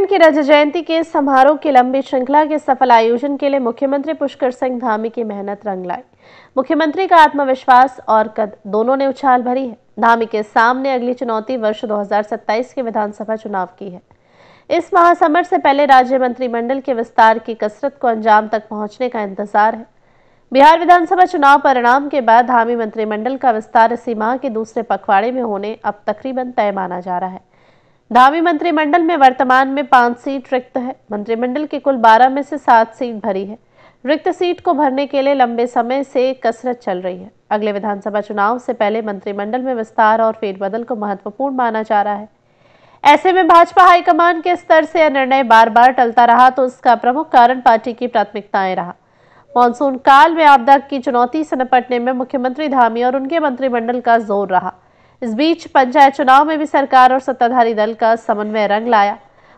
की रजत जयंती के समारोह की लंबी श्रृंखला के सफल आयोजन के लिए मुख्यमंत्री पुष्कर सिंह धामी की मेहनत रंग लाई। मुख्यमंत्री का आत्मविश्वास और कद दोनों ने उछाल भरी है। धामी के सामने अगली चुनौती वर्ष 2027 के विधानसभा चुनाव की है। इस महासमर से पहले राज्य मंत्रिमंडल के विस्तार की कसरत को अंजाम तक पहुंचने का इंतजार है। बिहार विधानसभा चुनाव परिणाम के बाद धामी मंत्रिमंडल का विस्तार इसी माह के दूसरे पखवाड़े में होने अब तकरीबन तय माना जा रहा है। धामी मंत्रिमंडल में वर्तमान में 5 सीट रिक्त है। मंत्रिमंडल की कुल 12 में से 7 सीट भरी है। रिक्त सीट को भरने के लिए लंबे समय से कसरत चल रही है। अगले विधानसभा चुनाव से पहले मंत्रिमंडल में विस्तार और फेरबदल को महत्वपूर्ण माना जा रहा है। ऐसे में भाजपा हाईकमान के स्तर से यह निर्णय बार बार टलता रहा तो इसका प्रमुख कारण पार्टी की प्राथमिकताएं रहा। मानसून काल में आपदा की चुनौती से निपटने में मुख्यमंत्री धामी और उनके मंत्रिमंडल का जोर रहा। इस बीच पंचायत चुनाव में भी सरकार और सत्ताधारी दल का समन्वय रंग लाया।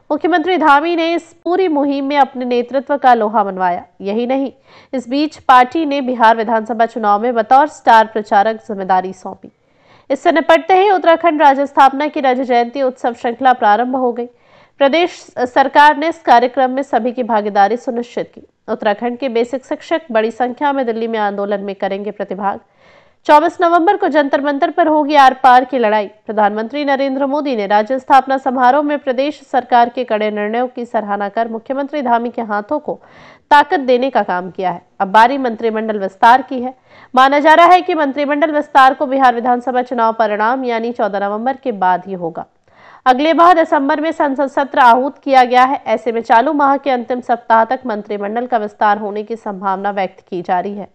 मुख्यमंत्री धामी ने इस पूरी मुहिम में अपने नेतृत्व का लोहा मनवाया। यही नहीं, इस बीच पार्टी ने बिहार विधानसभा चुनाव में बतौर स्टार प्रचारक जिम्मेदारी सौंपी। इससे निपटते ही उत्तराखंड राज्य स्थापना की रजत जयंती उत्सव श्रृंखला प्रारंभ हो गई। प्रदेश सरकार ने इस कार्यक्रम में सभी की भागीदारी सुनिश्चित की। उत्तराखंड के बेसिक शिक्षक बड़ी संख्या में दिल्ली में आंदोलन में करेंगे प्रतिभाग। 24 नवंबर को जंतर मंतर पर होगी आर पार की लड़ाई। प्रधानमंत्री नरेंद्र मोदी ने राज्य स्थापना समारोह में प्रदेश सरकार के कड़े निर्णयों की सराहना कर मुख्यमंत्री धामी के हाथों को ताकत देने का काम किया है। अब बारी मंत्रिमंडल विस्तार की है। माना जा रहा है कि मंत्रिमंडल विस्तार को बिहार विधानसभा चुनाव परिणाम यानी 14 नवंबर के बाद ही होगा। अगले माह दिसंबर में संसद सत्र आहूत किया गया है। ऐसे में चालू माह के अंतिम सप्ताह तक मंत्रिमंडल का विस्तार होने की संभावना व्यक्त की जा रही है।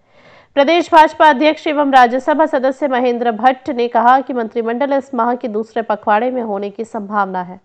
प्रदेश भाजपा अध्यक्ष एवं राज्यसभा सदस्य महेंद्र भट्ट ने कहा कि मंत्रिमंडल इस माह के दूसरे पखवाड़े में होने की संभावना है।